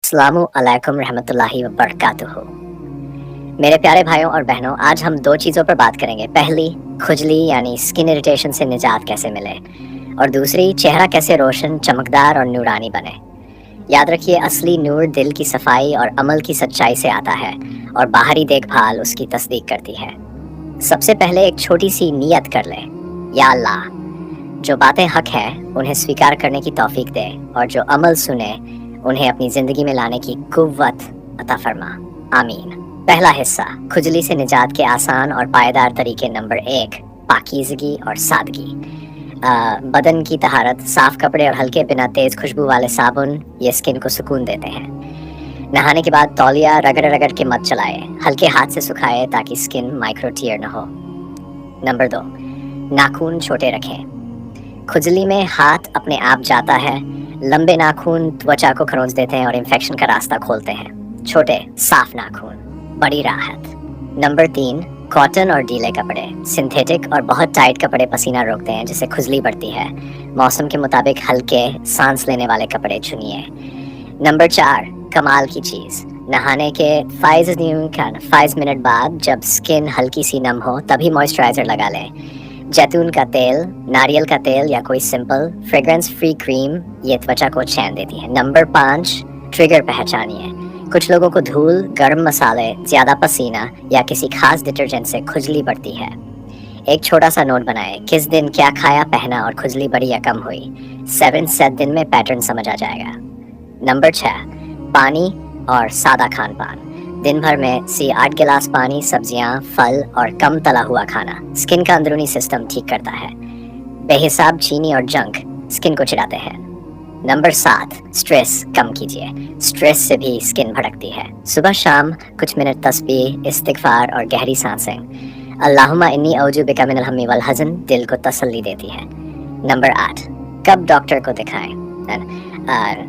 अस्सलामु अलैकुम रहमतुल्लाहि व बरकातुहू। मेरे प्यारे भाइयों और बहनों, आज हम दो चीज़ों पर बात करेंगे। पहली, खुजली यानी स्किन इरिटेशन से निजात कैसे मिले, और दूसरी, चेहरा कैसे रोशन, चमकदार और नूरानी बने। याद रखिए, असली नूर दिल की सफाई और अमल की सच्चाई से आता है, और बाहरी देखभाल उसकी तस्दीक करती है। सबसे पहले एक छोटी सी नियत कर लें, या अल्लाह, जो बातें हक है उन्हें स्वीकार करने की तौफीक दे, और जो अमल सुने उन्हें अपनी ज़िंदगी में लाने की कुव्वत अता फरमा। आमीन। पहला हिस्सा, खुजली से निजात के आसान और पायदार तरीके। नंबर 1, पाकीज़गी और सादगी। बदन की तहारत, साफ़ कपड़े और हल्के बिना तेज़ खुशबू वाले साबुन ये स्किन को सुकून देते हैं। नहाने के बाद तौलिया रगड़ रगड़ के मत चलाए, हल्के हाथ से सुखाए ताकि स्किन माइक्रो टीयर न हो। नंबर 2, नाखून छोटे रखें। खुजली में हाथ अपने आप जाता है, लंबे नाखून त्वचा को खरोंच देते हैं और इन्फेक्शन का रास्ता खोलते हैं। छोटे साफ नाखून, बड़ी राहत। नंबर 3, कॉटन और ढीले कपड़े। सिंथेटिक और बहुत टाइट कपड़े पसीना रोकते हैं जिससे खुजली बढ़ती है। मौसम के मुताबिक हल्के सांस लेने वाले कपड़े चुनिए। नंबर 4, कमाल की चीज़, नहाने के 5 मिनट बाद जब स्किन हल्की सी नम हो तभी मॉइस्चराइज़र लगा लें। जैतून का तेल, नारियल का तेल या कोई सिंपल फ्रेग्रेंस फ्री क्रीम ये त्वचा को चैन देती है। नंबर 5, ट्रिगर पहचानिए। कुछ लोगों को धूल, गर्म मसाले, ज़्यादा पसीना या किसी खास डिटर्जेंट से खुजली बढ़ती है। एक छोटा सा नोट बनाएं, किस दिन क्या खाया पहना और खुजली बढ़ी या कम हुई। 7 दिन में पैटर्न समझ आ जाएगा। नंबर 6, पानी और सादा खान पान। दिन भर में 8 गिलास पानी, सब्जियां, फल और कम तला हुआ खाना स्किन का अंदरूनी सिस्टम ठीक करता है। बेहिसाब चीनी और जंक स्किन को चिढ़ाते हैं। नंबर 7, स्ट्रेस कम कीजिए। स्ट्रेस से भी स्किन भड़कती है। सुबह शाम कुछ मिनट तस्बीह, इस्तिगफार और गहरी सांसें, अल्लाहुम्मा इन्नी औजु बिका मिनल हम्मी वल हज़न, दिल को तसल्ली देती है। नंबर 8, कब डॉक्टर को दिखाएं।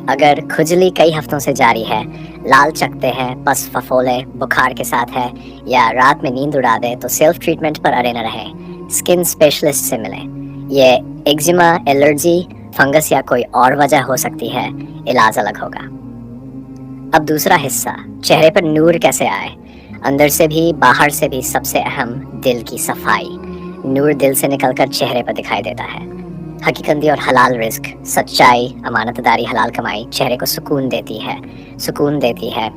अगर खुजली कई हफ्तों से जारी है, लाल चकते हैं, पस फफोले, बुखार के साथ है या रात में नींद उड़ा दे तो सेल्फ ट्रीटमेंट पर अड़े न रहें। स्किन स्पेशलिस्ट से मिलें। ये एक्जिमा, एलर्जी, फंगस या कोई और वजह हो सकती है, इलाज अलग होगा। अब दूसरा हिस्सा, चेहरे पर नूर कैसे आए। अंदर से भी बाहर से भी सबसे अहम, दिल की सफाई। नूर दिल से निकलकर चेहरे पर दिखाई देता है। हकीकंदी और हलाल रिस्क, सच्चाई, अमानतदारी, हलाल कमाई चेहरे को सुकून देती है।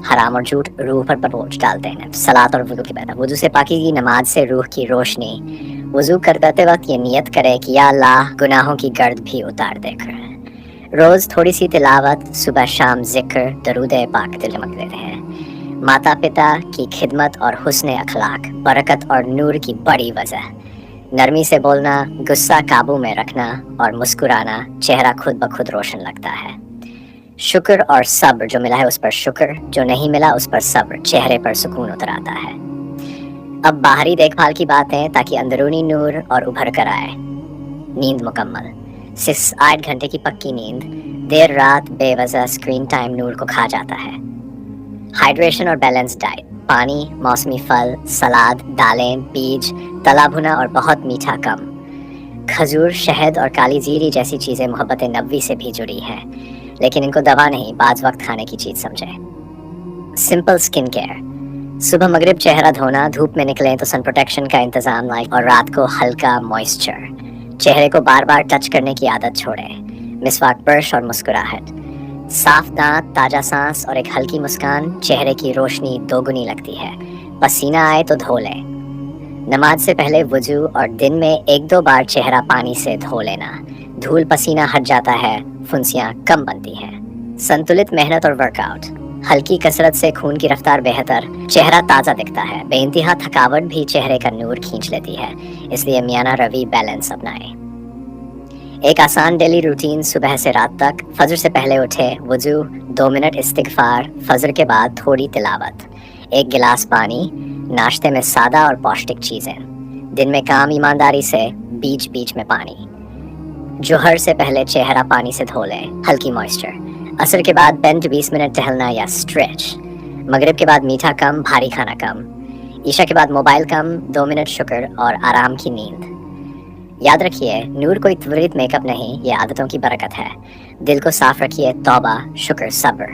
हराम और झूठ रूह पर बोझ डालते हैं। सलात और वुज़ू की पैदा, वुज़ू से पाकी की, नमाज से रूह की रोशनी। वुज़ू करते वक्त ये नियत करे कि या अल्लाह, गुनाहों की गर्द भी उतार दे कर। रोज़ थोड़ी सी तिलावत, सुबह शाम जिक्र, दरूद पाक दिल चमक देते हैं। माता पिता की खिदमत और हुस्न अखलाक, बरकत और नूर की बड़ी वजह। नरमी से बोलना, गुस्सा काबू में रखना और मुस्कुराना, चेहरा खुद ब खुद रोशन लगता है। शुक्र और सब्र, जो मिला है उस पर शुक्र, जो नहीं मिला उस पर सब्र, चेहरे पर सुकून उतर आता है। अब बाहरी देखभाल की बातें, ताकि अंदरूनी नूर और उभर कर आए। नींद मुकम्मल, 8 घंटे की पक्की नींद। देर रात बेवजह स्क्रीन टाइम नूर को खा जाता है। हाइड्रेशन और बैलेंस डाइट, पानी, मौसमी फल, सलाद, दालें, बीज, तला भुना और बहुत मीठा कम। खजूर, शहद और काली जीरी जैसी चीज़ें मोहब्बत नबवी से भी जुड़ी हैं, लेकिन इनको दवा नहीं, बाज वक्त खाने की चीज़ समझें। सिंपल स्किन केयर, सुबह मगरिब चेहरा धोना, धूप में निकलें तो सन प्रोटेक्शन का इंतज़ाम लाइक, और रात को हल्का मॉइस्चर। चेहरे को बार बार टच करने की आदत छोड़ें। मिसवाक, ब्रश और मुस्कुराहट। साफ दांत, ताज़ा सांस और एक हल्की मुस्कान चेहरे की रोशनी दोगुनी लगती है। पसीना आए तो धो लें। नमाज से पहले वुजू और दिन में 1-2 बार चेहरा पानी से धो लेना। धूल पसीना हट जाता है, फुंसियाँ कम बनती हैं। संतुलित मेहनत और वर्कआउट, हल्की कसरत से खून की रफ्तार बेहतर, चेहरा ताज़ा दिखता है। बेइंतहा थकावट भी चेहरे का नूर खींच लेती है, इसलिए मियाना रवि बैलेंस अपनाएं। एक आसान डेली रूटीन, सुबह से रात तक। फजर से पहले उठे, वुजू, 2 मिनट इस्तिगफार, फजर के बाद थोड़ी तिलावत, 1 गिलास पानी, नाश्ते में सादा और पौष्टिक चीज़ें। दिन में काम ईमानदारी से, बीच बीच में पानी। जोहर से पहले चेहरा पानी से धो लें, हल्की मॉइस्चर। असर के बाद 20 मिनट टहलना या स्ट्रेच। मगरिब के बाद मीठा कम, भारी खाना कम। ईशा के बाद मोबाइल कम, 2 मिनट शुक्र और आराम की नींद। याद रखिए, नूर कोई त्वरित मेकअप नहीं, ये आदतों की बरकत है। दिल को साफ रखिए, तौबा, शुक्र, सब्र।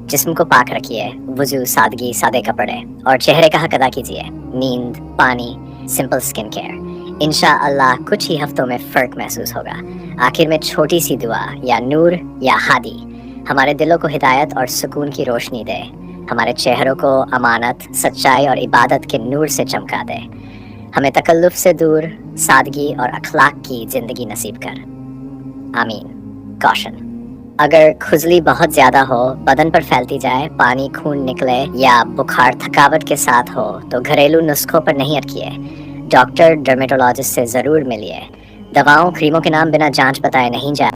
जिस्म को पाक रखिए, वुजू, सादगी, सादे कपड़े। और चेहरे का हक अदा कीजिए, नींद, पानी, सिंपल स्किन केयर। इंशाअल्लाह कुछ ही हफ्तों में फ़र्क महसूस होगा। आखिर में छोटी सी दुआ, या नूर या हादी, हमारे दिलों को हिदायत और सुकून की रोशनी दे, हमारे चेहरों को अमानत, सच्चाई और इबादत के नूर से चमका दे। हमें तकल्लुफ से दूर सादगी और अखलाक की ज़िंदगी नसीब कर, आमीन। कॉशन, अगर खुजली बहुत ज़्यादा हो, बदन पर फैलती जाए, पानी खून निकले या बुखार थकावट के साथ हो तो घरेलू नुस्खों पर नहीं अटकिए। डॉक्टर, डर्मेटोलॉजिस्ट से ज़रूर मिलिए। दवाओं, क्रीमों के नाम बिना जांच बताए नहीं जाए।